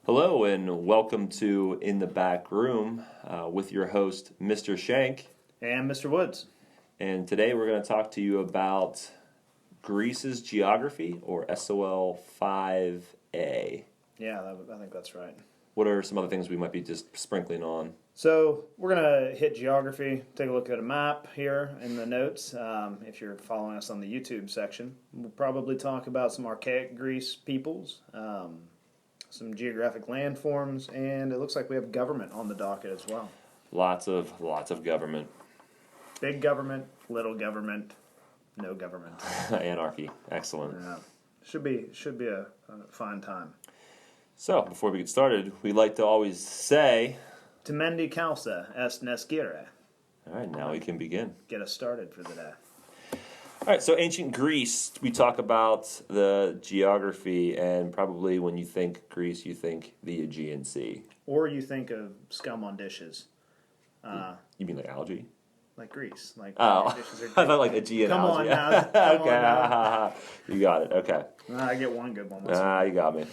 Hello and welcome to In the Backroom with your host, Mr. Shank. And Mr. Woods. And today we're going to talk to you about Greece's geography, or SOL 5A. Yeah, I think that's right. What are some other things we might be just sprinkling on? So we're going to hit geography, take a look at a map here in the notes. If you're following us on the YouTube section, we'll probably talk about some archaic Greece peoples, some geographic landforms, and it looks like we have government on the docket as well. Lots of government. Big government, little government, no government. Anarchy. Excellent. Yeah. Should be a fine time. So, before we get started, we like to always say... Temendi causa est nescire. All right, now we can begin. Get us started for the day. All right, so ancient Greece, we talk about the geography, and probably when you think Greece, you think the Aegean Sea. Or you think of scum on dishes. You mean like algae? Like Greece. Like dishes are I thought like Aegean Come algae. on now. Come Okay, on now. You got it, okay. I get one good one. Once in a while. You got me.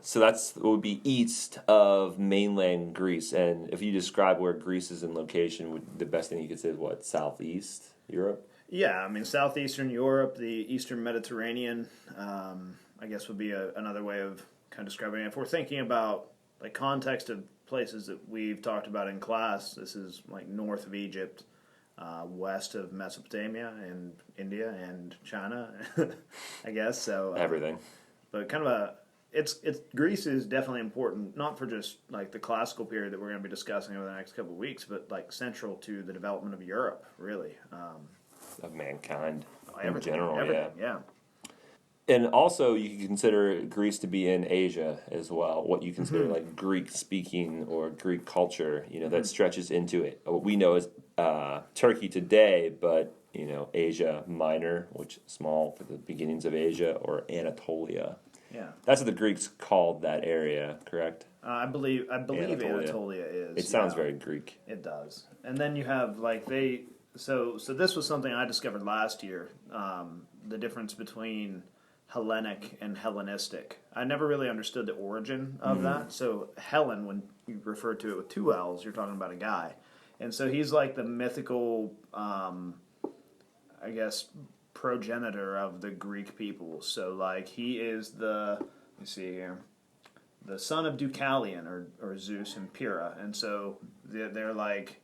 So that's would be east of mainland Greece, and if you describe where Greece is in location, the best thing you could say is what, southeast Europe? Yeah, I mean southeastern Europe, the eastern Mediterranean, I guess would be another way of kind of describing it. If we're thinking about like context of places that we've talked about in class, this is like north of Egypt, west of Mesopotamia and India and China, I guess. So Everything. But kind of it's Greece is definitely important, not for just like the classical period that we're going to be discussing over the next couple of weeks, but like central to the development of Europe, really. Of mankind in Everything, general, yeah. And also, you can consider Greece to be in Asia as well. What you consider like Greek speaking or Greek culture, that stretches into it. What we know is Turkey today, but Asia Minor, which is small for the beginnings of Asia, or Anatolia. Yeah, that's what the Greeks called that area. Correct? I believe Anatolia is. It sounds very Greek. It does. And then you have like So this was something I discovered last year. The difference between Hellenic and Hellenistic. I never really understood the origin of that. So Hellen, when you refer to it with two L's, you're talking about a guy. And so he's like the mythical, I guess, progenitor of the Greek people. So like he is let me see here, the son of Deucalion or Zeus and Pyrrha. And so they're like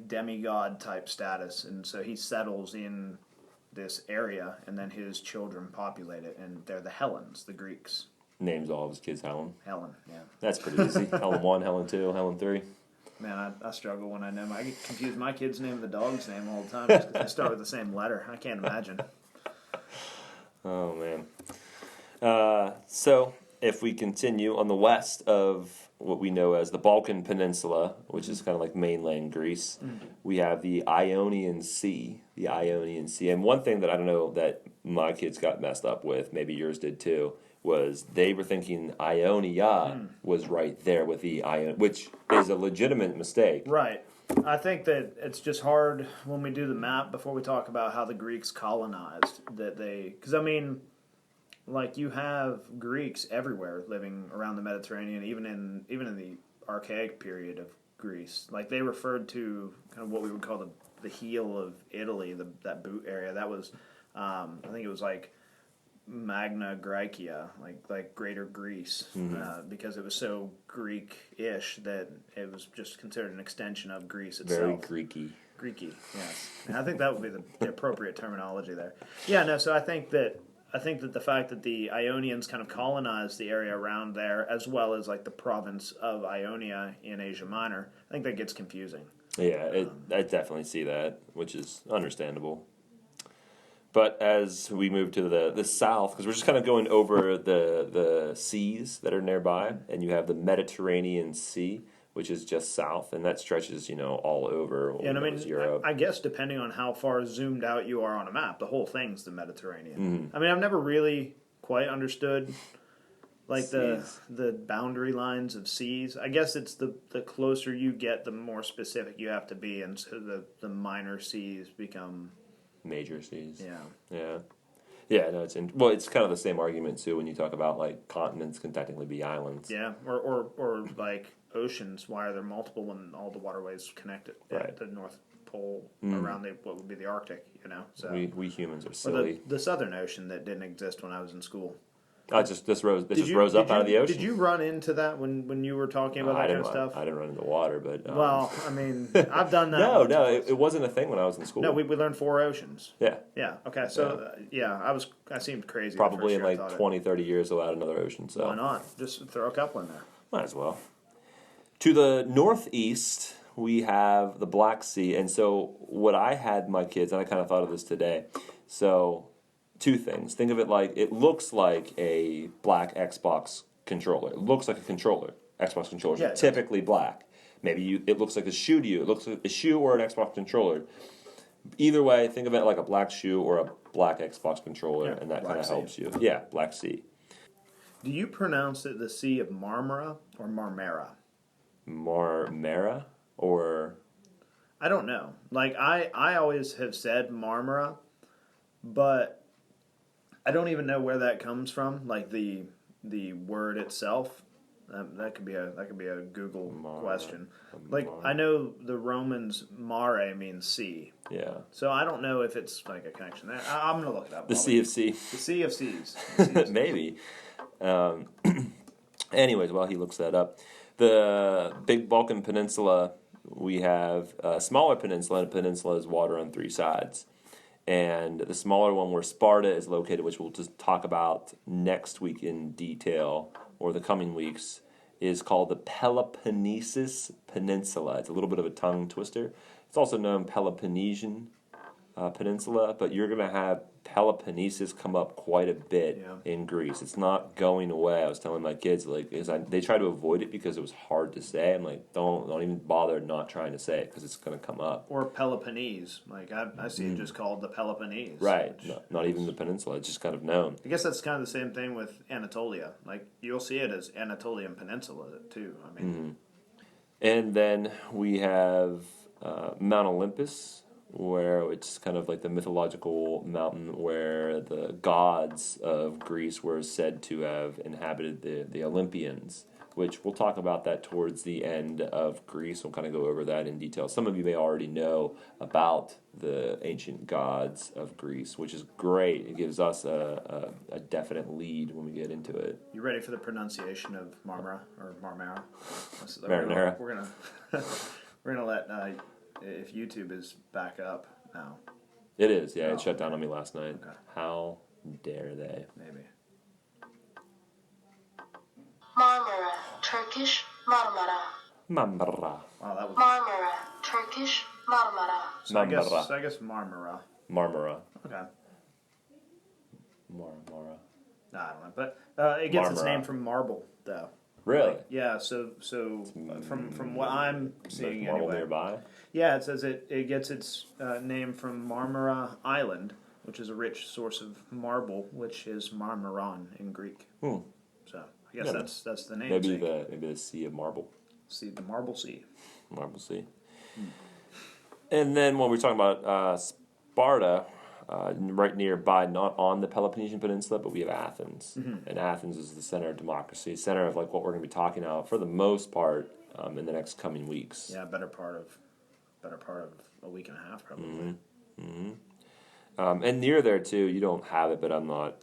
demigod type status. And so he settles in this area, and then his children populate it, and they're the Hellens, the Greeks. Names all of his kids Helen. Helen, yeah. That's pretty easy. Helen 1, Helen 2, Helen 3. Man, I struggle when I know. I get confused my kid's name and the dog's name all the time just because they start with the same letter. I can't imagine. Oh, man. So, if we continue on the west of what we know as the Balkan Peninsula, which is kind of like mainland Greece, we have the Ionian Sea. And one thing that I don't know that my kids got messed up with, maybe yours did too, was they were thinking Ionia was right there with the Ion, which is a legitimate mistake. Right. I think that it's just hard when we do the map before we talk about how the Greeks colonized, because I mean, like you have Greeks everywhere living around the Mediterranean, even in the archaic period of Greece. Like they referred to kind of what we would call the heel of Italy, that boot area. That was, I think it was like Magna Graecia, like Greater Greece, because it was so Greek-ish that it was just considered an extension of Greece itself. Very Greeky. Greeky, yes. And I think that would be the appropriate terminology there. Yeah, no. So I think that the fact that the Ionians kind of colonized the area around there, as well as like the province of Ionia in Asia Minor, I think that gets confusing. Yeah, I definitely see that, which is understandable. But as we move to the south, because we're just kind of going over the seas that are nearby, and you have the Mediterranean Sea, which is just south, and that stretches, all over Europe. I guess depending on how far zoomed out you are on a map, the whole thing's the Mediterranean. I mean, I've never really quite understood like the boundary lines of seas. I guess it's the closer you get, the more specific you have to be, and so the minor seas become major seas. Yeah. Yeah. Yeah, no, well, it's kind of the same argument too when you talk about like continents can technically be islands. Yeah, or like oceans. Why are there multiple when all the waterways connected? Right. At the North Pole around what would be the Arctic, So We humans are or silly. the Southern Ocean that didn't exist when I was in school. This rose up out of the ocean. Did you run into that when you were talking about that kind of stuff? I didn't run into water, but Well, I mean, I've done that. no, it wasn't a thing when I was in school. No, we learned 4 oceans. Yeah. Yeah. Okay. So I seemed crazy. Probably in the first like year. 20, 30 years we'll add another ocean. So Why not? Just throw a couple in there. might as well. To the northeast, we have the Black Sea, and so what I had my kids, and I kind of thought of this today. So, 2 things. Think of it like it looks like a black Xbox controller. It looks like a controller. Xbox controllers are typically black. Maybe it looks like a shoe to you. It looks like a shoe or an Xbox controller. Either way, think of it like a black shoe or a black Xbox controller, and that kind of helps you. Yeah, Black Sea. Do you pronounce it the Sea of Marmara or Marmara? Marmara or I don't know. Like I always have said Marmara, but I don't even know where that comes from. Like the word itself. That could be a Google question. Like I know the Romans mare means sea. Yeah. So I don't know if it's like a connection there. I'm gonna look it up. The Sea of Sea. The Sea of Seas. Maybe. Anyways, while he looks that up, the Big Balkan Peninsula, we have a smaller peninsula, and a peninsula is water on 3 sides. And the smaller one where Sparta is located, which we'll just talk about next week in detail, or the coming weeks, is called the Peloponnesus Peninsula. It's a little bit of a tongue twister. It's also known Peloponnesian Peninsula, but you're going to have Peloponnesus come up quite a bit in Greece. It's not going away. I was telling my kids, they try to avoid it because it was hard to say. I'm like, don't even bother not trying to say it because it's going to come up. Or Peloponnese. Like I see it just called the Peloponnese. Right. Not even the peninsula. It's just kind of known. I guess that's kind of the same thing with Anatolia. Like you'll see it as Anatolian Peninsula too. I mean, and then we have Mount Olympus, where it's kind of like the mythological mountain where the gods of Greece were said to have inhabited the Olympians, which we'll talk about that towards the end of Greece. We'll kind of go over that in detail. Some of you may already know about the ancient gods of Greece, which is great. It gives us a definite lead when we get into it. You ready for the pronunciation of Marmara or Marmara? Marinara. We're gonna let if YouTube is back up now. It is, yeah. It shut down on me last night. Okay. How dare they? Maybe. Marmara, Turkish Marmara. Marmara. Wow, that was. Marmara, Turkish Marmara. So I guess Marmara. Marmara. Okay. Marmara. No, I don't know, but it gets its name from marble, though. Really? Like, yeah. So from what I'm seeing marble anyway. nearby. Yeah, it says it gets its name from Marmara Island, which is a rich source of marble, which is Marmaron in Greek. So I guess that's the name. Maybe the Sea of Marble. See the Marble Sea. Marble Sea. And then when we're talking about Sparta, right nearby, not on the Peloponnesian Peninsula, but we have Athens. And Athens is the center of democracy, center of like what we're going to be talking about for the most part in the next coming weeks. Yeah, better part of a week and a half probably. And near there too, you don't have it, but I'm not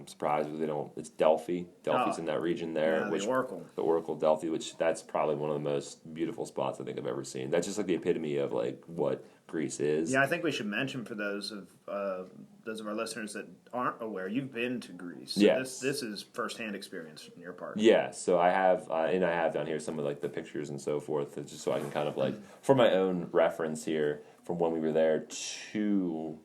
surprised because they don't. It's Delphi. Delphi's in that region there. Yeah, the Oracle. The Oracle Delphi, which that's probably one of the most beautiful spots I think I've ever seen. That's just like the epitome of like what Greece is. Yeah, I think we should mention for those of our listeners that aren't aware, you've been to Greece. So yes. This is firsthand experience on your part. Yeah, so I have, and I have down here some of like the pictures and so forth, just so I can kind of like, for my own reference here, from when we were there to,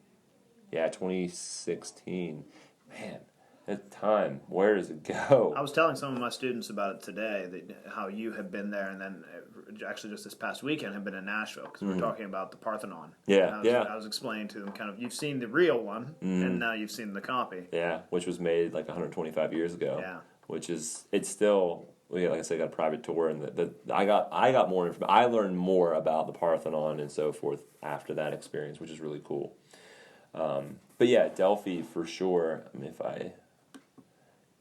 2016. Man, that time, where does it go? I was telling some of my students about it today, how you have been there, and then actually just this past weekend have been in Nashville, because we were talking about the Parthenon. Yeah, I was explaining to them kind of, you've seen the real one, and now you've seen the copy. Yeah, which was made like 125 years ago. Yeah. Which is, it's still, like I said, I got a private tour, and I got more information. I learned more about the Parthenon and so forth after that experience, which is really cool. But yeah, Delphi for sure. I mean,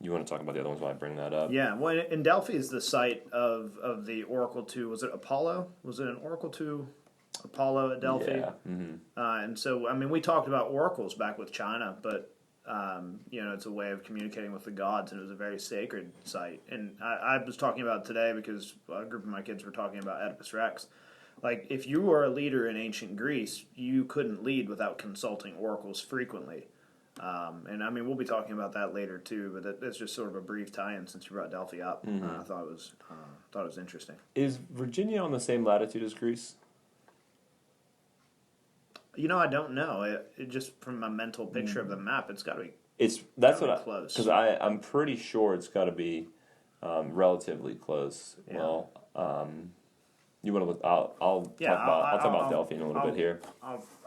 you want to talk about the other ones while I bring that up? Yeah, well, and Delphi is the site of the Oracle to, was it Apollo? Was it an Oracle to Apollo at Delphi? Yeah. And so, I mean, we talked about oracles back with China, but, it's a way of communicating with the gods, and it was a very sacred site. And I was talking about it today because a group of my kids were talking about Oedipus Rex. Like, if you were a leader in ancient Greece, you couldn't lead without consulting oracles frequently. And I mean, we'll be talking about that later too, but that's just sort of a brief tie-in since you brought Delphi up. I thought it was interesting. Is Virginia on the same latitude as Greece? I don't know. It just from my mental picture of the map, it's got to be. That's gotta what be close. Because I'm pretty sure it's got to be relatively close. Yeah. Well, you want to look? I'll talk about Delphi in a little bit here.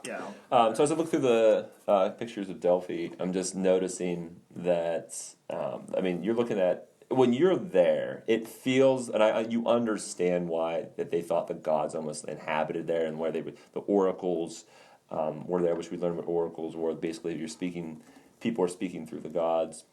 So as I look through the pictures of Delphi, I'm just noticing that. I mean, you're looking at when you're there. It feels, and you understand why that they thought the gods almost inhabited there, and where the oracles were there, which we learned what oracles were. Basically, people are speaking through the gods.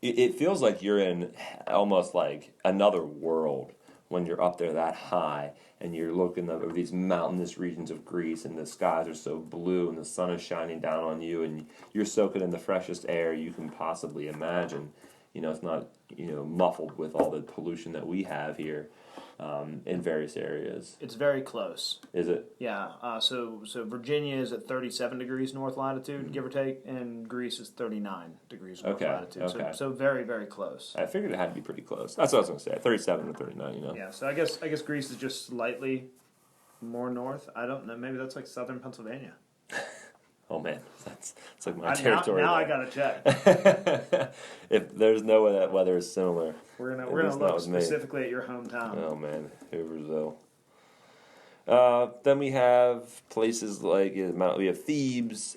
It feels like you're in almost like another world when you're up there that high and you're looking over these mountainous regions of Greece, and the skies are so blue and the sun is shining down on you, and you're soaking in the freshest air you can possibly imagine. It's not muffled with all the pollution that we have here in various areas. It's very close. Is it? Yeah. So Virginia is at 37 degrees north latitude, give or take, and Greece is 39 degrees north latitude. Okay. So very, very close. I figured it had to be pretty close. That's what I was going to say. 37 to 39. Yeah. So I guess Greece is just slightly more north. I don't know. Maybe that's like southern Pennsylvania. Oh man, it's like my territory. Now I gotta check. If there's no way that weather is similar, we're gonna look specifically at your hometown. Oh man, Hooversville. Then we have places like we have Thebes,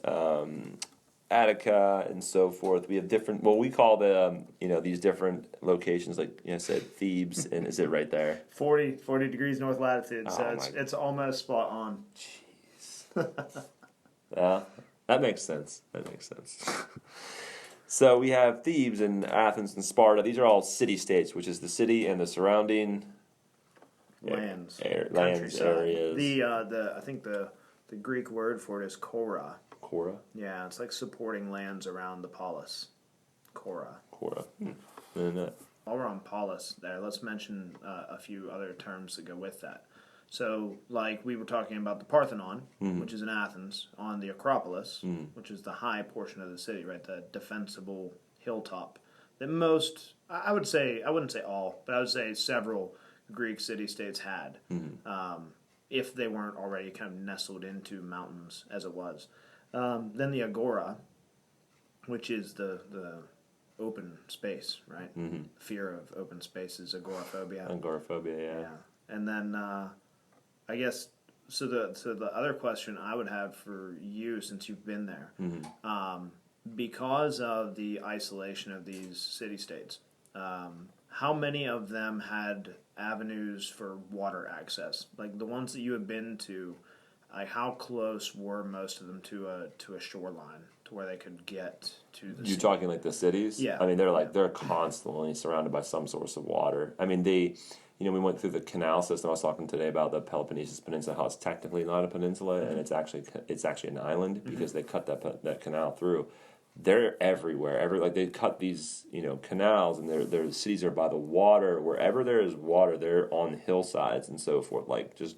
Attica, and so forth. We have different. Well, we call them these different locations. Like I said, Thebes, and is it right there? 40 degrees north latitude. So it's almost spot on. Jeez. That makes sense. So we have Thebes and Athens and Sparta. These are all city-states, which is the city and the surrounding lands areas. I think the Greek word for it is kora. Kora? Yeah, it's like supporting lands around the polis. Kora. While we're on polis there, let's mention a few other terms that go with that. So, like we were talking about the Parthenon, which is in Athens, on the Acropolis, which is the high portion of the city, right? The defensible hilltop that I wouldn't say all, but I would say several Greek city-states had, if they weren't already kind of nestled into mountains as it was. Then the Agora, which is the open space, right? Fear of open space is agoraphobia. Yeah. And then I guess so. The other question I would have for you, since you've been there, because of the isolation of these city-states, how many of them had avenues for water access? Like the ones that you have been to, like how close were most of them to a shoreline to where they could get to the? You're talking like the cities? Yeah. I mean, they're constantly surrounded by some source of water. I mean, we went through the canal system. I was talking today about the Peloponnese Peninsula, how it's technically not a peninsula, and it's actually an island because they cut that canal through. They're everywhere. They cut these canals, and their cities are by the water. Wherever there is water, they're on hillsides and so forth.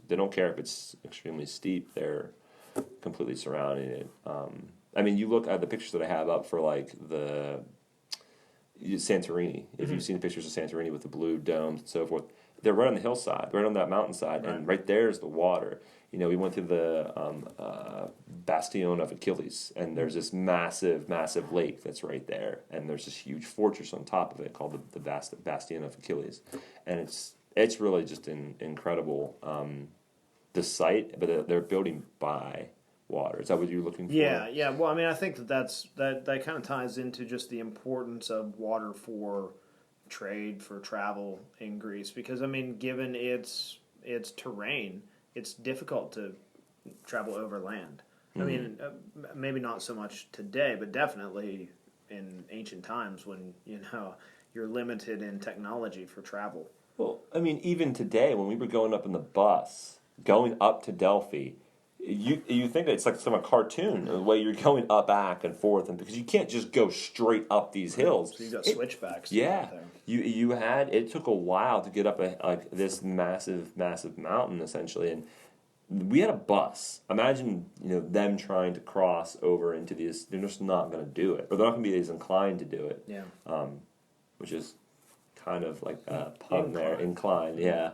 They don't care if it's extremely steep. They're completely surrounding it. I mean, you look at the pictures that I have up for the Santorini. If you've seen the pictures of Santorini with the blue domes and so forth, they're right on the hillside, right on that mountainside, and right there's the water. We went through the Bastion of Achilles, and there's this massive, massive lake that's right there, and there's this huge fortress on top of it called the Bastion of Achilles, and it's really just incredible. The site, but they're building by water. Is that what you're looking for? Yeah. Well, I mean, I think that kind of ties into just the importance of water for trade, for travel in Greece, because I mean, given its terrain, it's difficult to travel over land. I mean, maybe not so much today, but definitely in ancient times when, you're limited in technology for travel. Well, I mean, even today, when we were going up in the bus, going up to Delphi, you think it's like some cartoon, the way you're going up back and forth, and because you can't just go straight up these hills. So you've got switchbacks. Yeah, There. you had it took a while to get up like this massive mountain essentially, and we had a bus. Imagine them trying to cross over into these. They're just not going to do it, or they're not going to be as inclined to do it. Yeah. Which is kind of like a pun there, inclined. Yeah.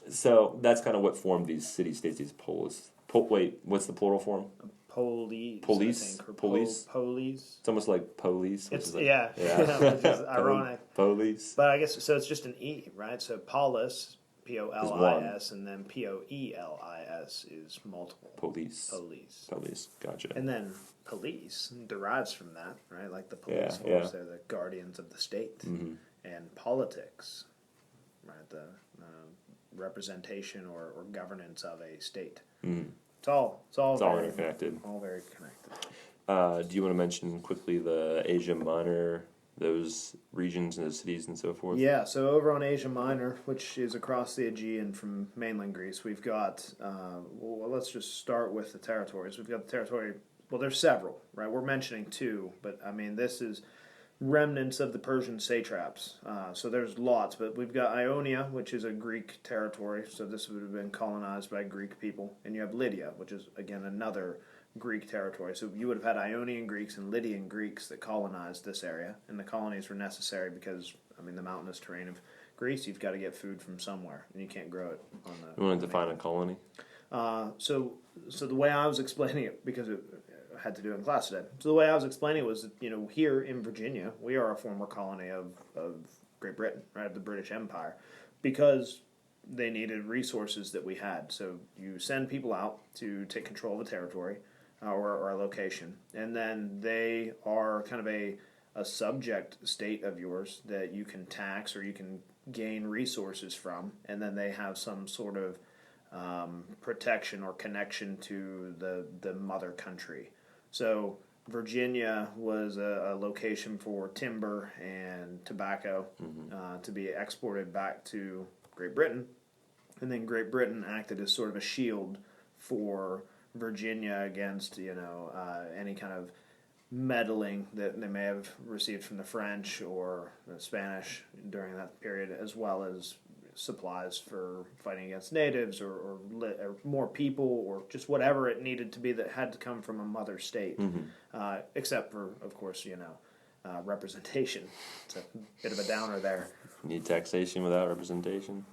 So that's kind of what formed these city-states, these polis. Wait, what's the plural form? Police. Police? I think, or Police? Police. It's almost like police. Which It's is like, yeah, which is ironic. Police. But I guess so. It's just an E, right? So polis, Polis, and then Poelis is multiple. Police. Police. Police. Gotcha. And then police derives from that, right? Like the police force, yeah. they're the guardians of the state. Mm-hmm. And politics, right? The representation or governance of a state. Mm-hmm. It's all very interconnected. All very connected. Do you want to mention quickly the Asia Minor, those regions and those cities and so forth? Yeah, so over on Asia Minor, which is across the Aegean from mainland Greece, we've got, well, let's just start with the territories. We've got the territory, well, there's several, right? We're mentioning two, but I mean, this is remnants of the Persian satraps. So there's lots, but we've got Ionia, which is a Greek territory, so this would have been colonized by Greek people. And you have Lydia, which is, again, another Greek territory. So you would have had Ionian Greeks and Lydian Greeks that colonized this area, and the colonies were necessary because, I mean, the mountainous terrain of Greece, you've got to get food from somewhere, and you can't grow it on the... You want to define a colony? So the way I was explaining it, because it had to do it in class today. So the way I was explaining it was, that, here in Virginia, we are a former colony of Great Britain, right, of the British Empire, because they needed resources that we had. So you send people out to take control of a territory or a location, and then they are kind of a subject state of yours that you can tax or you can gain resources from, and then they have some sort of protection or connection to the mother country. So Virginia was a location for timber and tobacco to be exported back to Great Britain, and then Great Britain acted as sort of a shield for Virginia against any kind of meddling that they may have received from the French or the Spanish during that period, as well as supplies for fighting against natives or more people or just whatever it needed to be that had to come from a mother state, except for, of course, representation. It's a bit of a downer there. Need taxation without representation.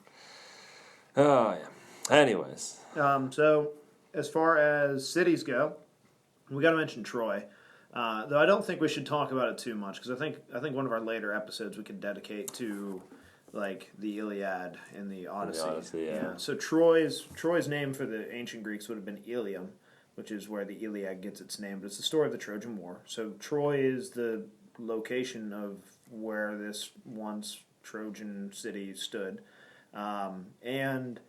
Oh, yeah. Anyways. So as far as cities go, we got to mention Troy. Though I don't think we should talk about it too much, because I think one of our later episodes we could dedicate to like the Iliad and the Odyssey. Yeah. So Troy's name for the ancient Greeks would have been Ilium, which is where the Iliad gets its name. But it's the story of the Trojan War. So Troy is the location of where this once Trojan city stood, and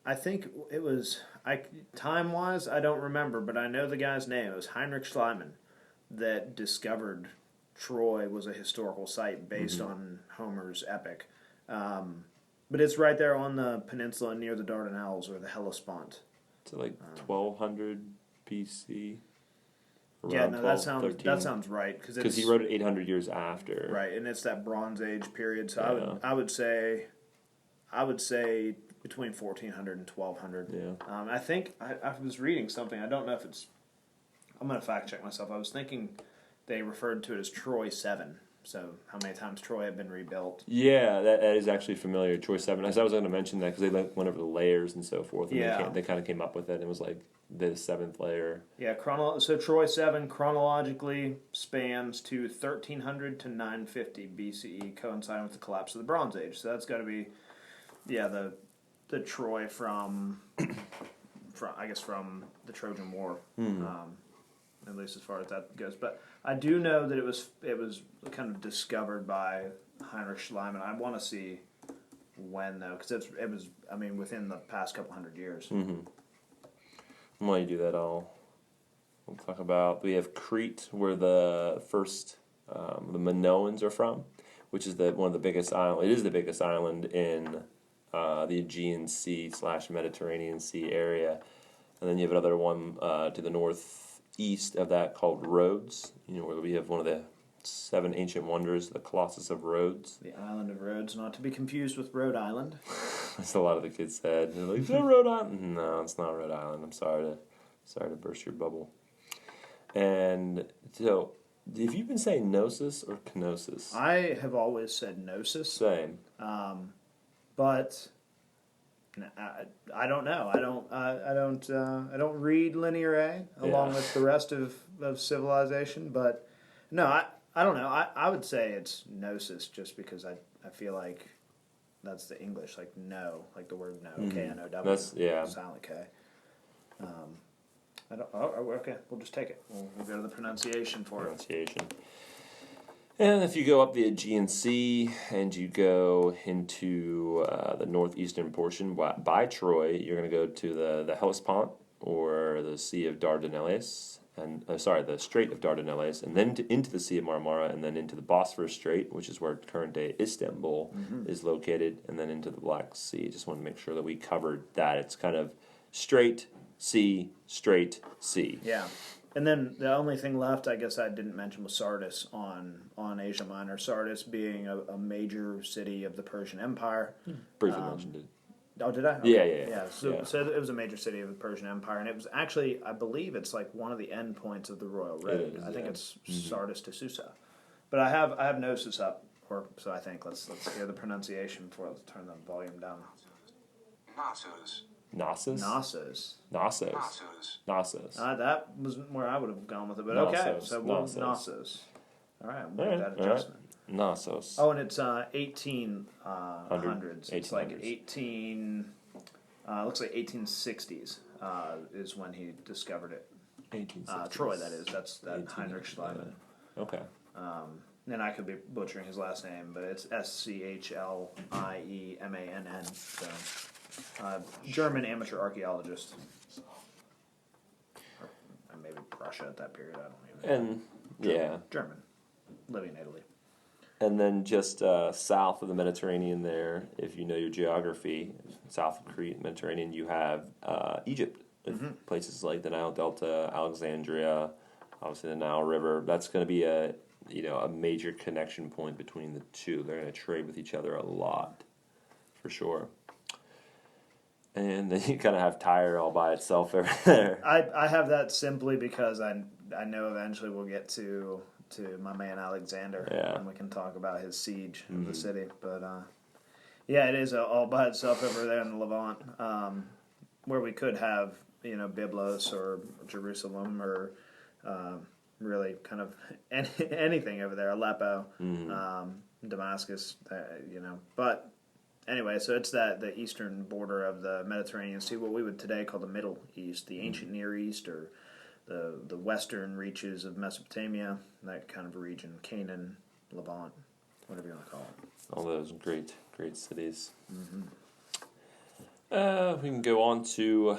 I think it was time-wise I don't remember, but I know the guy's name. It was Heinrich Schliemann that discovered Troy was a historical site based on Homer's epic. But it's right there on the peninsula near the Dardanelles or the Hellespont. So like 1200 BC. Yeah, no, that sounds right because he wrote it 800 years after. Right, and it's that Bronze Age period. So I would say between 1400 and 1200. Yeah. I think I was reading something. I don't know if it's. I'm going to fact check myself. I was thinking they referred to it as Troy 7. So how many times Troy had been rebuilt? Yeah, that is actually familiar. Troy 7. I was going to mention that because they went over the layers and so forth. And they kind of came up with it. And it was like the 7th layer. Yeah, so Troy 7 chronologically spans to 1300 to 950 BCE, coinciding with the collapse of the Bronze Age. So that's got to be, the Troy from the Trojan War. At least as far as that goes. But I do know that it was kind of discovered by Heinrich Schliemann. I want to see when, though, because it was, within the past couple hundred years. While you do that, we'll talk about, we have Crete, where the first, the Minoans are from, which is one of the biggest island. It is the biggest island in the Aegean Sea / Mediterranean Sea area. And then you have another one to the northeast of that called Rhodes, where we have one of the 7 ancient wonders, the Colossus of Rhodes. The island of Rhodes, not to be confused with Rhode Island. That's a lot of the kids said. They're like, is that Rhode Island? No, it's not Rhode Island. I'm sorry to burst your bubble. And so, have you been saying gnosis or kenosis? I have always said gnosis. Same. But I don't know. I don't read Linear A along with the rest of civilization. But no, I don't know. I would say it's gnosis just because I feel like that's the English, like no, like the word no, K-N-O-W. That's, yeah. Silent K. I don't. Oh, okay. We'll just take it. We'll go to the pronunciation for it. And if you go up the Aegean Sea and you go into the northeastern portion by Troy, you're going to go to the Hellespont, or the Sea of Dardanelles, the Strait of Dardanelles, and then into the Sea of Marmara, and then into the Bosphorus Strait, which is where current-day Istanbul is located, and then into the Black Sea. Just want to make sure that we covered that. It's kind of straight sea, straight sea. Yeah. And then the only thing left, I guess I didn't mention, was Sardis on Asia Minor. Sardis being a major city of the Persian Empire. Briefly mentioned it. Oh, did I? Okay. Yeah. So it was a major city of the Persian Empire, and it was actually, I believe, it's like one of the end points of the Royal Road. I think it's Sardis to Susa. But I have Gnosis up, so I think let's hear the pronunciation before let's turn the volume down. Knossos. Knossos? Knossos. Knossos. Knossos. That was where I would have gone with it, but Knossos. okay. So Knossos. Knossos. All right, we'll make that adjustment. Knossos. Oh, and it's 1800s. It's like 18. Looks like 1860s is when he discovered it. 1860s. Troy, that is. That's that Heinrich Schliemann. Okay. And I could be butchering his last name, but it's Schliemann. So, German amateur archaeologist. Or maybe Russia at that period. I don't even know. German. Living in Italy. And then just south of the Mediterranean there, if you know your geography, south of Crete, Mediterranean, you have Egypt. Places like the Nile Delta, Alexandria, obviously the Nile River. That's going to be a major connection point between the two. They're going to trade with each other a lot, for sure. And then you kind of have Tyre all by itself over there. I have that simply because I know eventually we'll get to my man Alexander, and we can talk about his siege of the city. But it is all by itself over there in the Levant, where we could have Byblos or Jerusalem or really kind of anything over there, Aleppo, Damascus, But anyway, so it's the eastern border of the Mediterranean Sea, what we would today call the Middle East, the ancient Near East, or the western reaches of Mesopotamia, that kind of region, Canaan, Levant, whatever you want to call it. All those great cities. We can go on to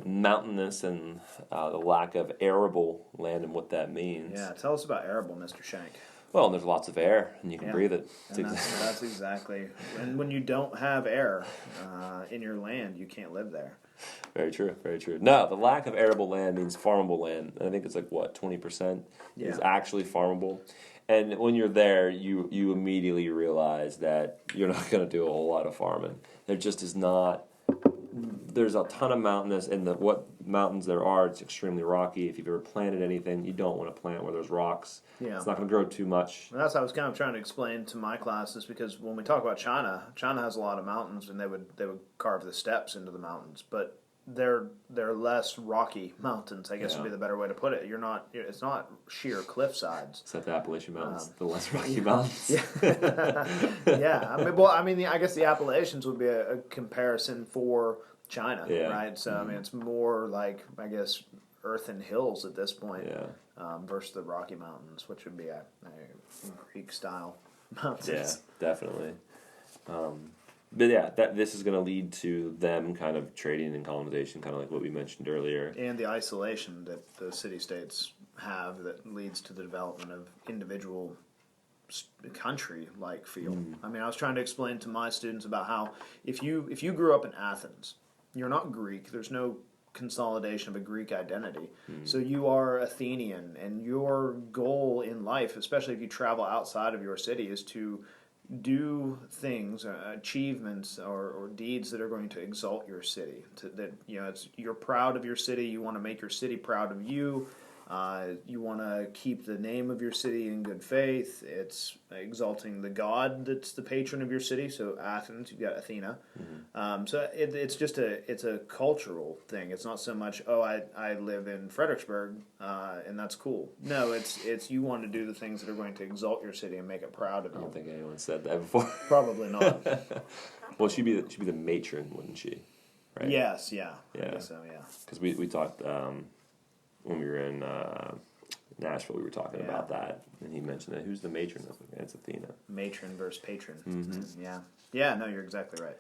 mountainous and the lack of arable land and what that means. Yeah, tell us about arable, Mr. Shank. Well, there's lots of air, and you can breathe it. And that's exactly. And when you don't have air in your land, you can't live there. Very true, very true. No, the lack of arable land means farmable land. I think it's like, 20% is actually farmable. And when you're there, you immediately realize that you're not going to do a whole lot of farming. There just is not. There's a ton of mountainous, and what mountains there are, it's extremely rocky. If you've ever planted anything, you don't want to plant where there's rocks. Yeah. It's not going to grow too much. And that's what I was kind of trying to explain to my classes, because when we talk about China has a lot of mountains, and they would carve the steps into the mountains, but they're less rocky mountains, I guess would be the better way to put it. It's not sheer cliff sides. Except the Appalachian Mountains, the less rocky mountains. Yeah. I guess the Appalachians would be a comparison for China, right? So it's more like, I guess, earthen hills at this point, versus the Rocky Mountains, which would be a Greek style mountains. Yeah, definitely. But yeah, that this is going to lead to them kind of trading and colonization, kind of like what we mentioned earlier. And the isolation that the city-states have that leads to the development of individual country-like feel. I mean, I was trying to explain to my students about how if you grew up in Athens, you're not Greek. There's no consolidation of a Greek identity. So you are Athenian, and your goal in life, especially if you travel outside of your city, is to do things, achievements, or deeds that are going to exalt your city. You're proud of your city. You want to make your city proud of you. You want to keep the name of your city in good faith. It's exalting the god that's the patron of your city. So Athens, you've got Athena. So it's just it's a cultural thing. It's not so much, I live in Fredericksburg and that's cool. No, it's you want to do the things that are going to exalt your city and make it proud of I you. don't think anyone said that before. Probably not. Well, she'd be the matron, wouldn't she? Right? Yes, yeah. Yeah. I guess so, yeah. Because we talked when we were in Nashville, we were talking about that, and he mentioned that. Who's the matron? I was like, it's Athena. Matron versus patron. Yeah. Yeah, no, you're exactly right.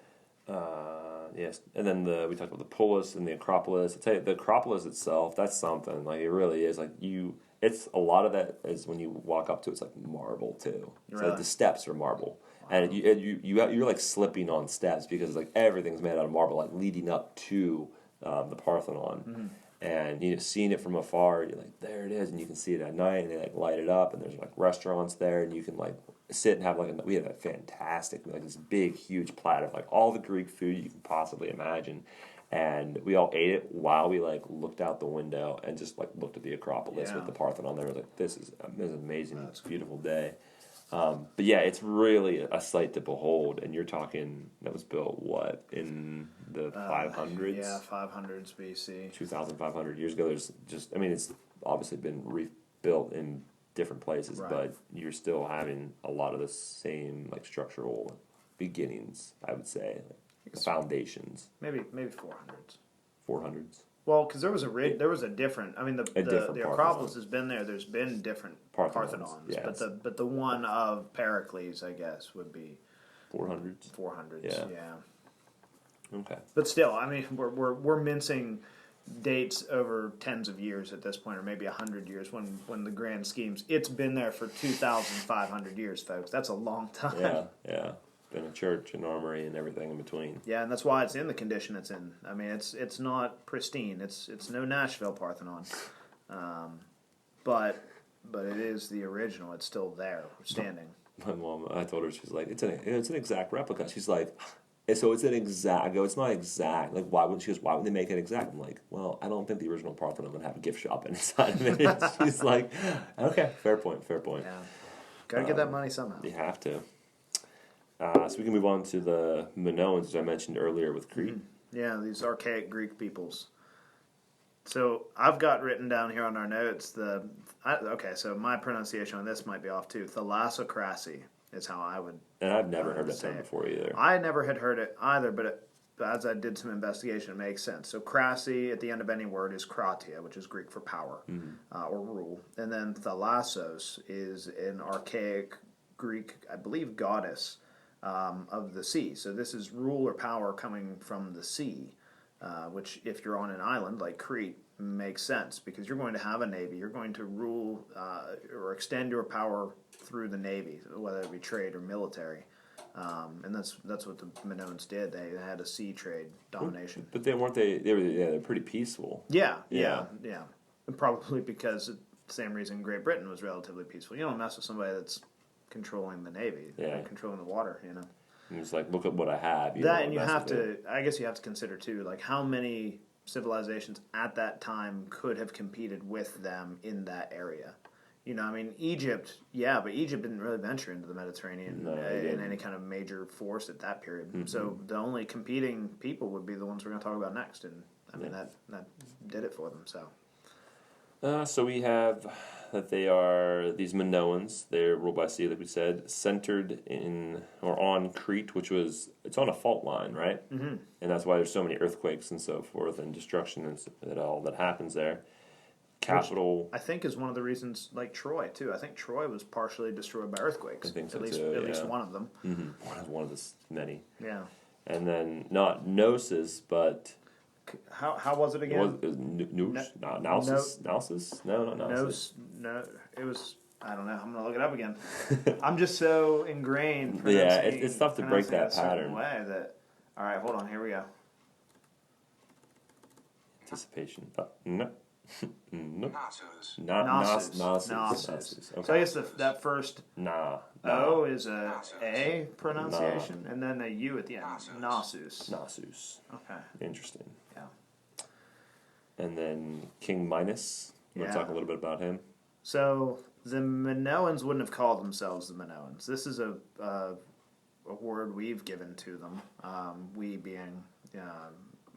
Yes, and then we talked about the polis and the Acropolis. I tell you, the Acropolis itself, that's something. Like, it really is. Like, it's a lot of that is when you walk up to it, it's like marble too. It's Really? like the steps are marble, and you're like slipping on steps because like everything's made out of marble, like leading up to the Parthenon. And seeing it from afar, you're like, there it is, and you can see it at night, and they like light it up, and there's like restaurants there, and you can like sit and have we had a fantastic, like this big, huge platter of like all the Greek food you can possibly imagine, and we all ate it while we like looked out the window and just like looked at the Acropolis with the Parthenon there. Like, this is an amazing, beautiful day. But yeah, it's really a sight to behold, and you're talking that was built in the 500s? Yeah, 500s BC. 2,500 years ago. There's it's obviously been rebuilt in different places, Right. but you're still having a lot of the same like structural beginnings, I would say, like the foundations. Maybe 400s. 400s. Well, because there was a different. I mean, the different Acropolis Parthenon. has been there. There's been different Parthenons, Parthenons, yes. but the one of Pericles, I guess, would be 400s. 400s. Yeah. Yeah. Okay. But still, I mean, we're mincing dates over tens of years at this point, or maybe 100 years. When the grand schemes, it's been there for 2,500 years, folks. That's a long time. Yeah. Yeah. Been a church, an armory, and everything in between. Yeah, and that's why it's in the condition it's in. I mean, it's not pristine. It's no Nashville Parthenon, but it is the original. It's still there, standing. My mom, I told her, she's like, it's an exact replica. She's like, so it's an exact. I go, it's not exact. Like, why would she goes? Why would they make it exact? I'm like, well, I don't think the original Parthenon would have a gift shop inside of it. She's like, okay, fair point. Yeah, gotta get that money somehow. You have to. So we can move on to the Minoans, as I mentioned earlier with Crete. Yeah, these archaic Greek peoples. So I've got written down here on our notes so my pronunciation on this might be off too. Thalassocracy is how I would. And I've never heard that say term it. before either. I never had heard it either, but as I did some investigation, it makes sense. So crassy at the end of any word is kratia, which is Greek for power or rule, and then thalassos is an archaic Greek, I believe, goddess. Of the sea. So this is rule or power coming from the sea, which if you're on an island like Crete makes sense because you're going to have a navy. You're going to rule or extend your power through the navy, whether it be trade or military. And that's what the Minoans did. They had a sea trade domination. But they weren't they? They're pretty peaceful. Yeah. And probably because the same reason Great Britain was relatively peaceful. You don't mess with somebody that's controlling the navy, controlling the water, And it's like, look at what I have. And you have to, I guess you have to consider too, like how many civilizations at that time could have competed with them in that area. I mean, Egypt, but Egypt didn't really venture into the Mediterranean in any kind of major force at that period. Mm-hmm. So the only competing people would be the ones we're going to talk about next, and I mean that did it for them. So we have that they are these Minoans. They're ruled by sea, like we said, centered in or on Crete, it's on a fault line, right? Mm-hmm. And that's why there's so many earthquakes and so forth and destruction and all that happens there. Capital, which I think, is one of the reasons, like Troy too. I think Troy was partially destroyed by earthquakes. I think so at least too, at least one of them. mm-hmm. One of the many. Yeah. And then not gnosis, but How was it it again? was Nausis? No, not Nausis. No, it was. I don't know. I'm gonna look it up again. I'm just so ingrained. Yeah, it's tough to break pronouncing it that a certain pattern. Way that. All right, hold on. Here we go. Anticipation. No. No. Nasus. Nasus. Okay. So I guess that first Nah. O is a Nasus. A pronunciation, and then a U at the end. Nasus. Nasus. Okay. Interesting. Yeah. And then King Minos. You want to Yeah. talk a little bit about him? So the Minoans wouldn't have called themselves the Minoans. This is a word we've given to them. We being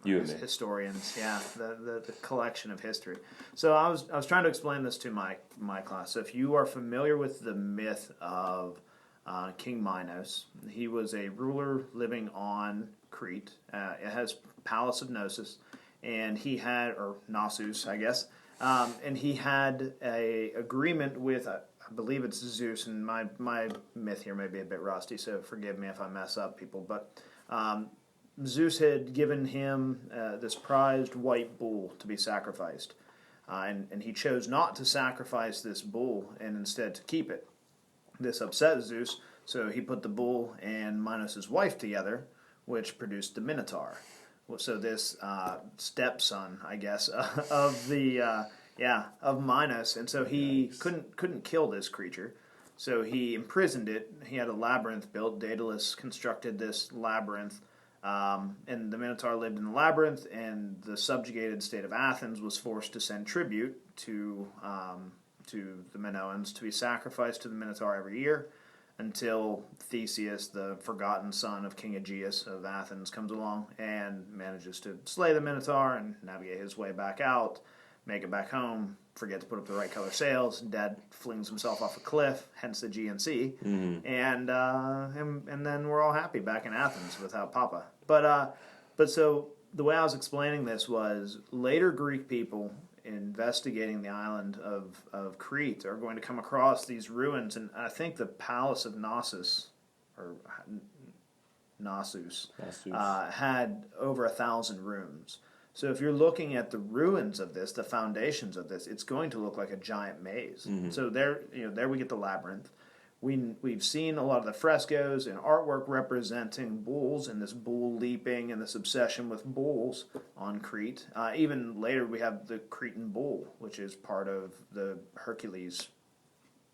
You and me. historians. Yeah, the collection of history. So I was trying to explain this to my class. So if you are familiar with the myth of King Minos, he was a ruler living on Crete. It has Palace of Knossos, and he had, or Knossos, I guess. And he had a agreement with, I believe it's Zeus, and my myth here may be a bit rusty, so forgive me if I mess up, people. But Zeus had given him this prized white bull to be sacrificed, and he chose not to sacrifice this bull and instead to keep it. This upset Zeus, so he put the bull and Minos' wife together, which produced the Minotaur. So this stepson, I guess, of the of Minos, and so he couldn't kill this creature, so he imprisoned it. He had a labyrinth built. Daedalus constructed this labyrinth, and the Minotaur lived in the labyrinth. And the subjugated state of Athens was forced to send tribute to the Minoans to be sacrificed to the Minotaur every year, until Theseus, the forgotten son of King Aegeus of Athens, comes along and manages to slay the Minotaur and navigate his way back out, make it back home, forget to put up the right color sails, Dad flings himself off a cliff, hence the GNC, and then we're all happy back in Athens without Papa. But so the way I was explaining this was later Greek people investigating the island of Crete are going to come across these ruins, and I think the Palace of Knossos, or Knossos, had over 1,000 rooms. So if you're looking at the ruins of this, the foundations of this, it's going to look like a giant maze. So there we get the labyrinth. We've seen a lot of the frescoes and artwork representing bulls and this bull leaping and this obsession with bulls on Crete. Even later we have the Cretan bull, which is part of the Hercules,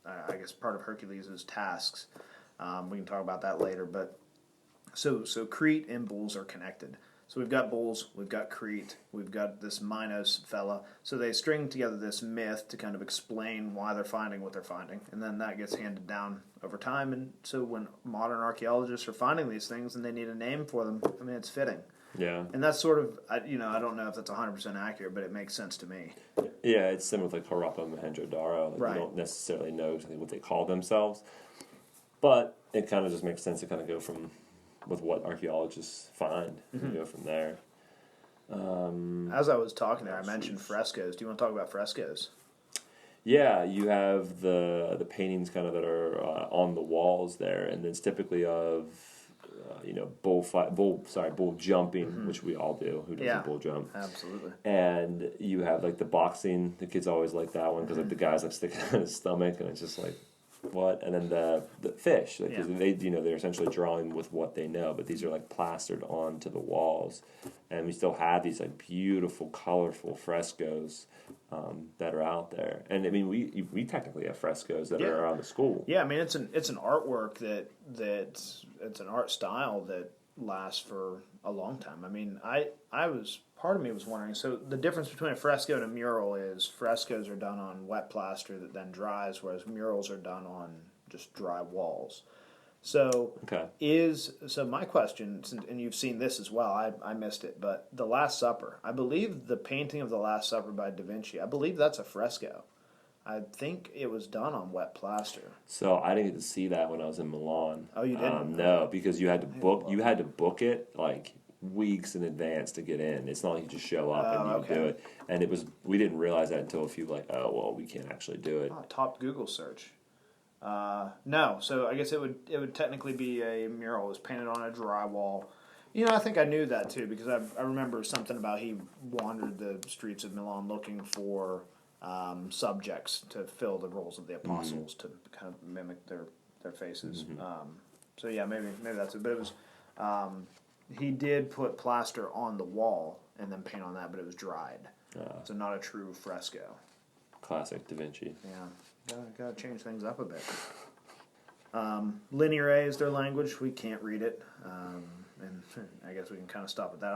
I guess part of Hercules' tasks. We can talk about that later. But so Crete and bulls are connected. So we've got bulls, we've got Crete, we've got this Minos fella. So they string together this myth to kind of explain why they're finding what they're finding. And then that gets handed down over time. And so when modern archaeologists are finding these things and they need a name for them, I mean, it's fitting. Yeah. And that's sort of, I don't know if that's 100% accurate, but it makes sense to me. Yeah, it's similar with like Harappa and Mohenjo-Daro. Right. They don't necessarily know exactly what they call themselves. But it kind of just makes sense to kind of go from with what archaeologists find and go from there. As I was talking there, I mentioned frescoes. Do you want to talk about frescoes? Yeah, you have the paintings kind of that are on the walls there, and it's typically of bull jumping, which we all do. Who doesn't bull jump? Absolutely. And you have like the boxing. The kids always like that one because like the guy's like sticking out his stomach, and it's just like, what? And then the fish, because they're essentially drawing with what they know, but these are like plastered onto the walls, and we still have these like beautiful, colorful frescoes that are out there. And I mean, we technically have frescoes that are around the school. Yeah, I mean, it's an artwork that it's an art style that lasts for a long time. I mean, part of me was wondering, so the difference between a fresco and a mural is frescoes are done on wet plaster that then dries, whereas murals are done on just dry walls. So my question, and you've seen this as well, I missed it, but The Last Supper, I believe the painting of The Last Supper by Da Vinci, I believe that's a fresco. I think it was done on wet plaster. So I didn't get to see that when I was in Milan. Oh, you didn't? No, because you had to book. You had to book it like weeks in advance to get in. It's not like you just show up and you do it. And we didn't realize that until a few we can't actually do it. Oh, top Google search. No, so I guess it would technically be a mural. It was painted on a drywall, I think I knew that too because I remember something about he wandered the streets of Milan looking for subjects to fill the roles of the apostles to kind of mimic their faces. So yeah, maybe that's it. But it was he did put plaster on the wall and then paint on that, but it was dried, so not a true fresco. Classic Da Vinci. Yeah, gotta change things up a bit. Linear A is their language. We can't read it, and I guess we can kind of stop at that.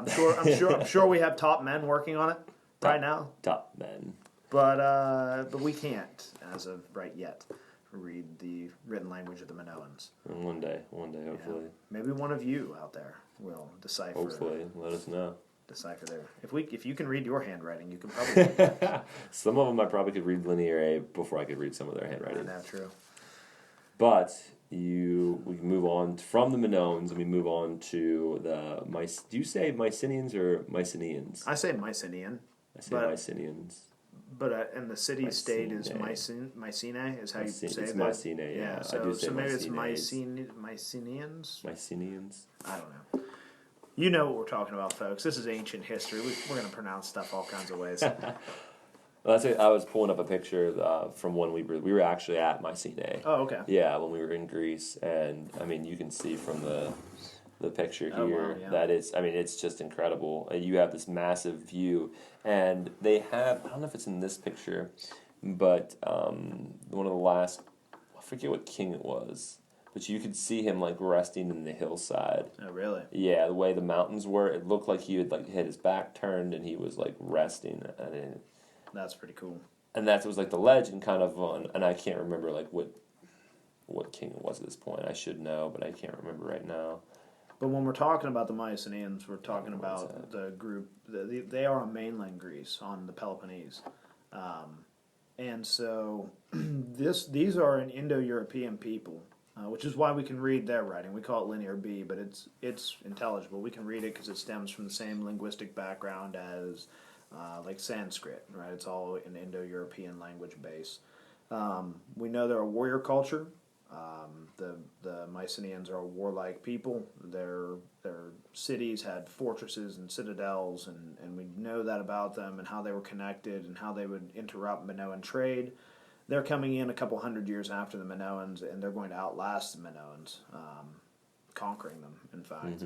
I'm sure we have top men working on it right now. Top men. But we can't, as of right yet, read the written language of the Minoans. And one day, hopefully. Yeah. Maybe one of you out there will decipher. Hopefully, let us know. Decipher there. If you can read your handwriting, you can probably. Some of them I probably could read linear A before I could read some of their handwriting. That's true. But we move on from the Minoans and we move on to the do you say Mycenaeans or Mycenaeans? I say Mycenaean. I say Mycenaeans. But and the city-state is Mycenae, is how you say it's that? Mycenae, yeah. So, I do say maybe it's Mycenaeans. Mycenaeans? I don't know. You know what we're talking about, folks. This is ancient history. We're going to pronounce stuff all kinds of ways. Well, I was pulling up a picture from when we were actually at Mycenae. Oh, okay. Yeah, when we were in Greece, and I mean you can see from the picture here wow, yeah. that it's just incredible. You have this massive view, and they have, I don't know if it's in this picture, but one of the last, I forget what king it was, but you could see him like resting in the hillside. Oh, really? Yeah, the way the mountains were, it looked like he had like had his back turned and he was like resting. That's pretty cool. And that was like the legend kind of on, and I can't remember like what king it was at this point. I should know, but I can't remember right now. But when we're talking about the Mycenaeans, we're talking about the group. They are on mainland Greece, on the Peloponnese, and so these are an Indo-European people, which is why we can read their writing. We call it Linear B, but it's intelligible. We can read it because it stems from the same linguistic background as like Sanskrit, right? It's all an Indo-European language base. We know they're a warrior culture. The Mycenaeans are a warlike people. Their cities had fortresses and citadels, and we know that about them and how they were connected and how they would interrupt Minoan trade. They're coming in a couple hundred years after the Minoans, and they're going to outlast the Minoans, conquering them, in fact.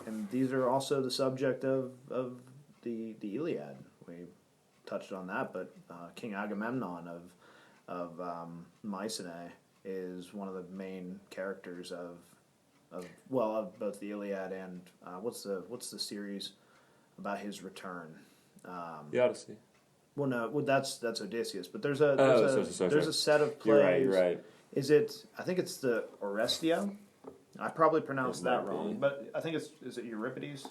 And these are also the subject of the Iliad. We touched on that, but King Agamemnon of Mycenae is one of the main characters of both the Iliad and what's the series about his return? The Odyssey. Well, no, that's Odysseus, but there's sorry. a set of plays. You're right. Is it? I think it's the Orestio. I probably pronounced that wrong, but I think is it Euripides?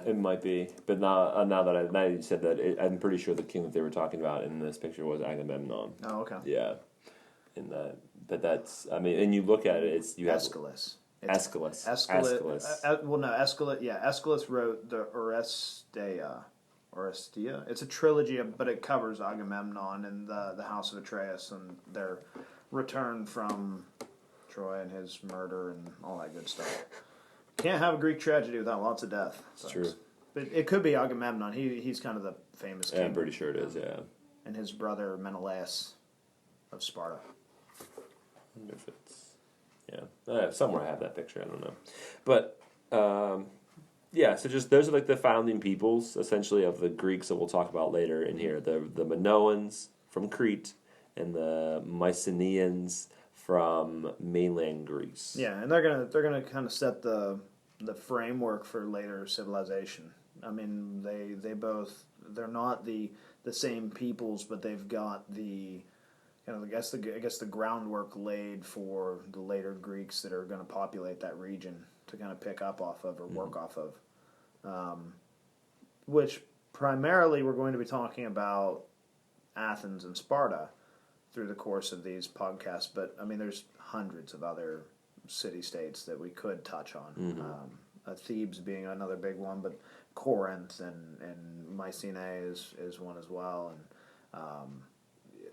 It might be, but now that you said that, I'm pretty sure the king that they were talking about in this picture was Agamemnon. Oh, okay. Yeah, but that's, I mean, and you look at it, you have Aeschylus. Aeschylus. Aeschylus wrote the Orestia. It's a trilogy, but it covers Agamemnon and the House of Atreus and their return from Troy and his murder and all that good stuff. Can't have a Greek tragedy without lots of death. It's true. But it could be Agamemnon. He's kind of the famous king. Yeah, I'm pretty sure it is, yeah. And his brother Menelaus of Sparta. I wonder if it's, somewhere I have that picture, I don't know. But, yeah, so just those are like the founding peoples, essentially, of the Greeks that we'll talk about later in here. The Minoans from Crete and the Mycenaeans from mainland Greece. Yeah, and they're gonna kind of set the framework for later civilization. I mean, they're not the same peoples, but they've got the I guess the groundwork laid for the later Greeks that are going to populate that region to kind of pick up off of or work off of. Which primarily we're going to be talking about Athens and Sparta through the course of these podcasts, but I mean there's hundreds of other city-states that we could touch on. Thebes being another big one, but Corinth and Mycenae is one as well, and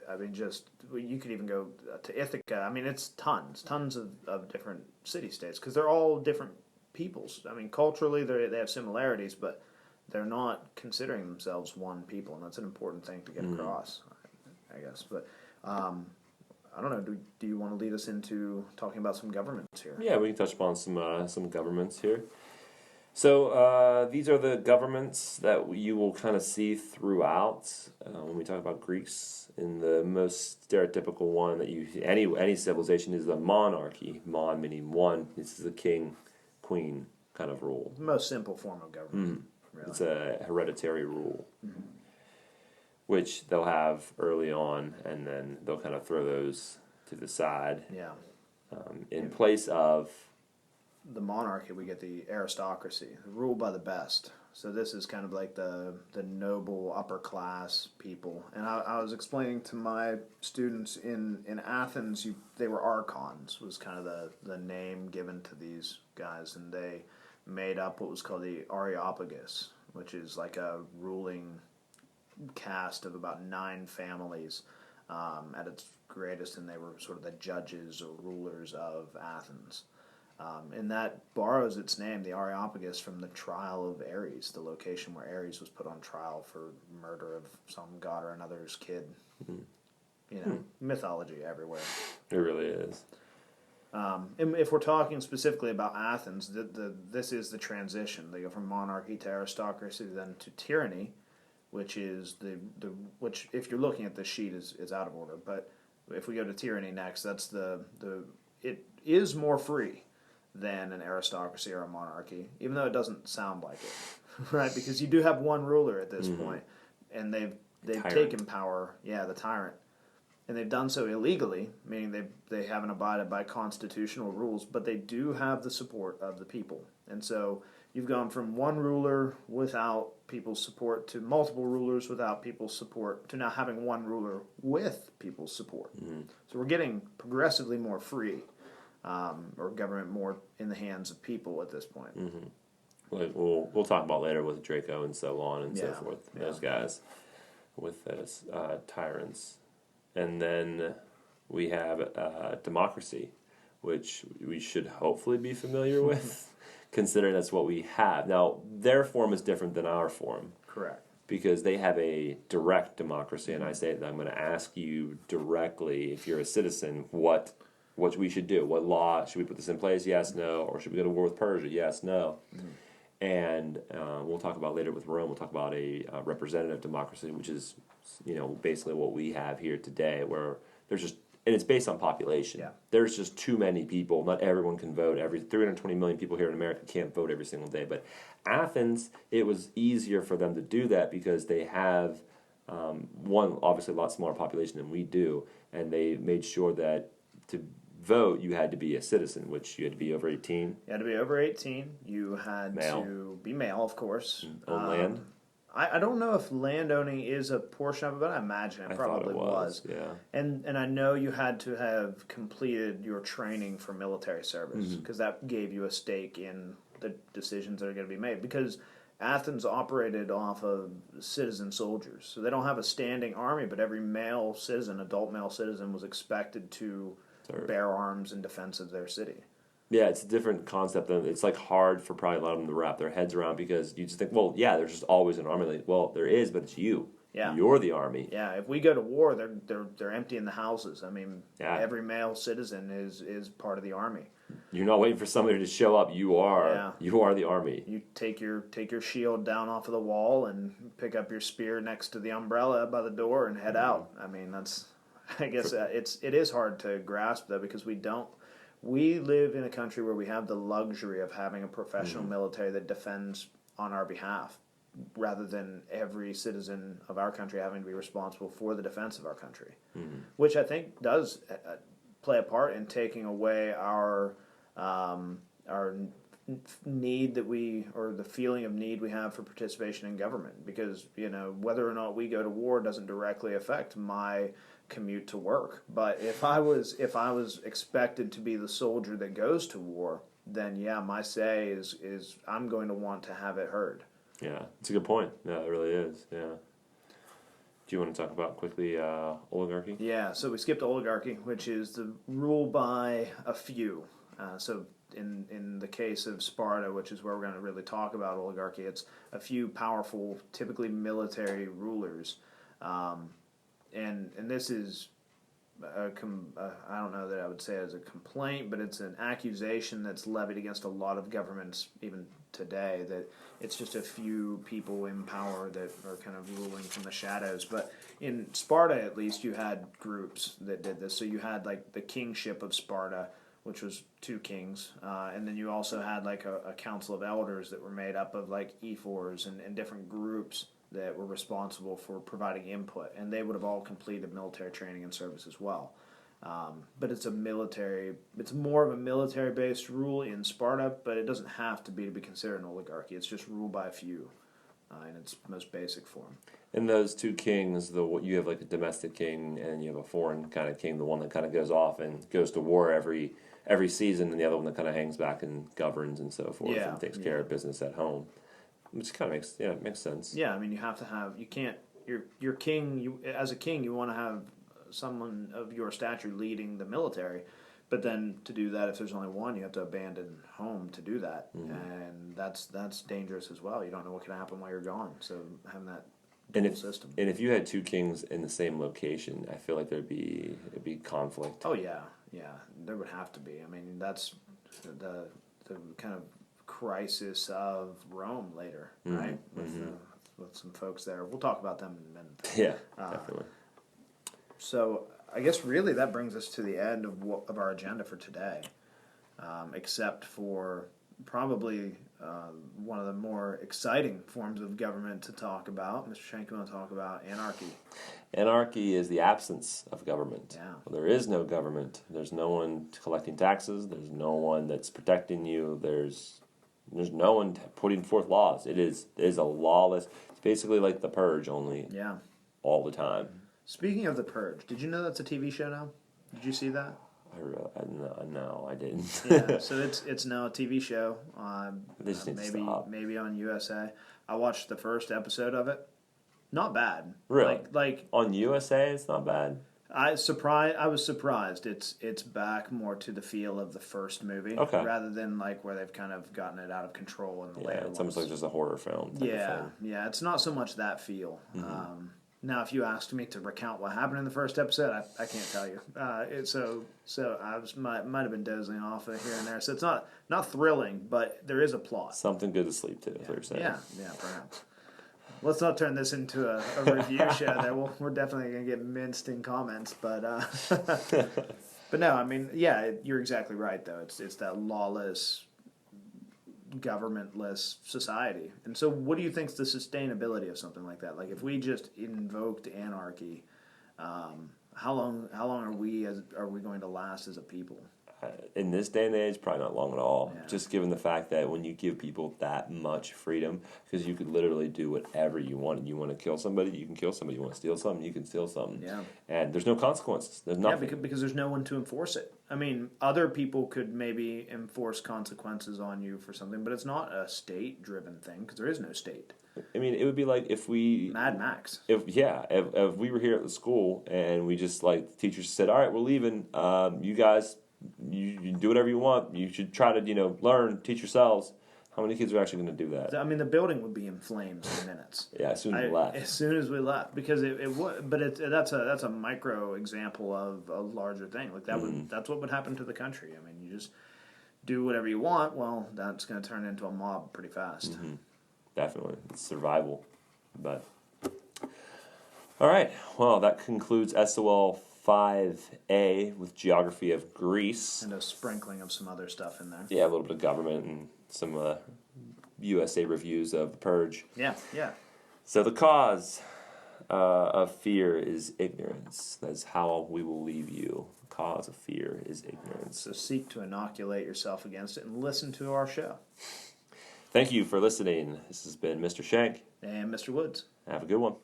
I mean just you could even go to Ithaca. I mean it's tons of different city-states because they're all different peoples. I mean, culturally they have similarities, but they're not considering themselves one people, and that's an important thing to get across, I guess. But I don't know. Do you want to lead us into talking about some governments here? Yeah, we can touch upon some governments here. So these are the governments that you will kind of see throughout when we talk about Greece. In the most stereotypical one that you any civilization is the monarchy. Mon meaning one. This is a king, queen kind of rule. The most simple form of government. Really. It's a hereditary rule, which they'll have early on, and then they'll kind of throw those to the side. Yeah. In place of The monarchy, we get the aristocracy, ruled by the best. So this is kind of like the noble upper class people. And I was explaining to my students in Athens, they were archons, was kind of the name given to these guys, and they made up what was called the Areopagus, which is like a ruling caste of about 9 families at its greatest, and they were sort of the judges or rulers of Athens. And that borrows its name, the Areopagus, from the trial of Ares, the location where Ares was put on trial for murder of some god or another's kid. You know, mythology everywhere. it really is. And if we're talking specifically about Athens, this is the transition. They go from monarchy to aristocracy, then to tyranny, which is which, if you're looking at the sheet, is out of order. But if we go to tyranny next, that's it is more free than an aristocracy or a monarchy, even though it doesn't sound like it, right? Because you do have one ruler at this point, and they've taken power. Yeah, the tyrant. And they've done so illegally, meaning they haven't abided by constitutional rules, but they do have the support of the people. And so you've gone from one ruler without people's support to multiple rulers without people's support to now having one ruler with people's support. So we're getting progressively more free, or government more in the hands of people at this point. We'll talk about later with Draco and so on and so forth. Yeah. Those guys with those tyrants. And then we have democracy, which we should hopefully be familiar with, considering that's what we have. Now, their form is different than our form. Correct. Because they have a direct democracy, and I say that I'm going to ask you directly, if you're a citizen, what we should do. What law, should we put this in place? Yes, no. Or should we go to war with Persia? Yes, no. And we'll talk about later with Rome, we'll talk about a representative democracy, which is, basically what we have here today, where there's just, and it's based on population. Yeah. There's just too many people. Not everyone can vote. Every 320 million people here in America can't vote every single day. But Athens, it was easier for them to do that because they have, one, obviously a lot smaller population than we do, and they made sure that to vote, you had to be a citizen, which you had to be over 18. You had to be over 18. You had Male. to be male, of course. Own land. I don't know if landowning is a portion of it, but I imagine it probably was. Yeah. And I know you had to have completed your training for military service because that gave you a stake in the decisions that are going to be made. Because Athens operated off of citizen soldiers. So they don't have a standing army, but every male citizen, adult male citizen, was expected to bear arms in defense of their city. Yeah, it's a different concept. It's like hard for probably a lot of them to wrap their heads around because you just think, well, yeah, there's just always an army. Like, well, there is, but it's you. Yeah. You're the army. Yeah, if we go to war, they're emptying the houses. I mean, Yeah. every male citizen is part of the army. You're not waiting for somebody to show up. You are. Yeah. You are the army. You take your shield down off of the wall and pick up your spear next to the umbrella by the door and head out. I mean, I guess it is hard to grasp though because we live in a country where we have the luxury of having a professional military that defends on our behalf, rather than every citizen of our country having to be responsible for the defense of our country, which I think does play a part in taking away our need or the feeling of need we have for participation in government. Because whether or not we go to war doesn't directly affect my commute to work, but if I was expected to be the soldier that goes to war, then yeah, my say is I'm going to want to have it heard. Yeah, it's a good point. Yeah, it really is. Yeah. Do you want to talk about quickly oligarchy? Yeah, so we skipped oligarchy, which is the rule by a few. So in the case of Sparta, which is where we're going to really talk about oligarchy, it's a few powerful, typically military rulers, and this is I don't know that I would say it as a complaint, but it's an accusation that's levied against a lot of governments even today, that it's just a few people in power that are kind of ruling from the shadows. But in Sparta, at least, you had groups that did this. So you had like the kingship of Sparta, which was 2 kings, and then you also had like a council of elders that were made up of like ephors and different groups that were responsible for providing input, and they would have all completed military training and service as well. But it's more of a military-based rule in Sparta, but it doesn't have to be considered an oligarchy. It's just ruled by a few in its most basic form. And those 2 kings, you have like a domestic king and you have a foreign kind of king, the one that kind of goes off and goes to war every season, and the other one that kind of hangs back and governs and so forth and takes care of business at home. Which kind of makes sense. Yeah, I mean, you have to have, you can't, your king, as a king, you want to have someone of your stature leading the military, but then to do that, if there's only one, you have to abandon home to do that, and that's dangerous as well. You don't know what can happen while you're gone, so having that dual system. And if you had 2 kings in the same location, I feel like it'd be conflict. Oh yeah, there would have to be. I mean, that's the kind of crisis of Rome later, right? With some folks there. We'll talk about them in a minute. Yeah, definitely. So I guess really that brings us to the end of our agenda for today, except for probably one of the more exciting forms of government to talk about. Mr. Shank, you want to talk about anarchy? Anarchy is the absence of government. Yeah. Well, there is no government. There's no one collecting taxes. There's no one that's protecting you. There's no one putting forth laws. It is a lawless. It's basically like The Purge, only all the time. Speaking of The Purge, did you know that's a TV show now? Did you see that? No, I didn't. Yeah, so it's now a TV show. Maybe on USA. I watched the first episode of it. Not bad. Really? Like on USA, it's not bad. I was surprised. It's back more to the feel of the first movie, rather than like where they've kind of gotten it out of control in the later ones. It's almost like just a horror film. Yeah. It's not so much that feel. Now, if you asked me to recount what happened in the first episode, I can't tell you. So I might have been dozing off here and there. So it's not thrilling, but there is a plot. Something good to sleep to. Is what you're saying. Yeah, perhaps. Let's not turn this into a review show. There, we're definitely going to get minced in comments, but no, I mean, yeah, you're exactly right. Though it's that lawless, governmentless society. And so, what do you think is the sustainability of something like that? Like, if we just invoked anarchy, how long are we going to last as a people? In this day and age, probably not long at all. Yeah. Just given the fact that when you give people that much freedom, because you could literally do whatever you want. And you want to kill somebody, you can kill somebody. You want to steal something, you can steal something. Yeah. And there's no consequences. There's nothing. Yeah, because there's no one to enforce it. I mean, other people could maybe enforce consequences on you for something, but it's not a state-driven thing because there is no state. I mean, it would be like if we... Mad Max. If we were here at the school and we just, like, the teachers said, all right, we're leaving. You guys... You do whatever you want. You should try to, learn, teach yourselves. How many kids are actually going to do that? I mean, the building would be in flames in minutes. Yeah, as soon as we left. As soon as we left, because it would. But that's a micro example of a larger thing. Like that that's what would happen to the country. I mean, you just do whatever you want. Well, that's going to turn into a mob pretty fast. Mm-hmm. Definitely, it's survival. But all right, well, that concludes SOL 5A with geography of Greece. And a sprinkling of some other stuff in there. Yeah, a little bit of government and some USA reviews of The Purge. Yeah. So the cause of fear is ignorance. That's how we will leave you. The cause of fear is ignorance. So seek to inoculate yourself against it and listen to our show. Thank you for listening. This has been Mr. Shank. And Mr. Woods. Have a good one.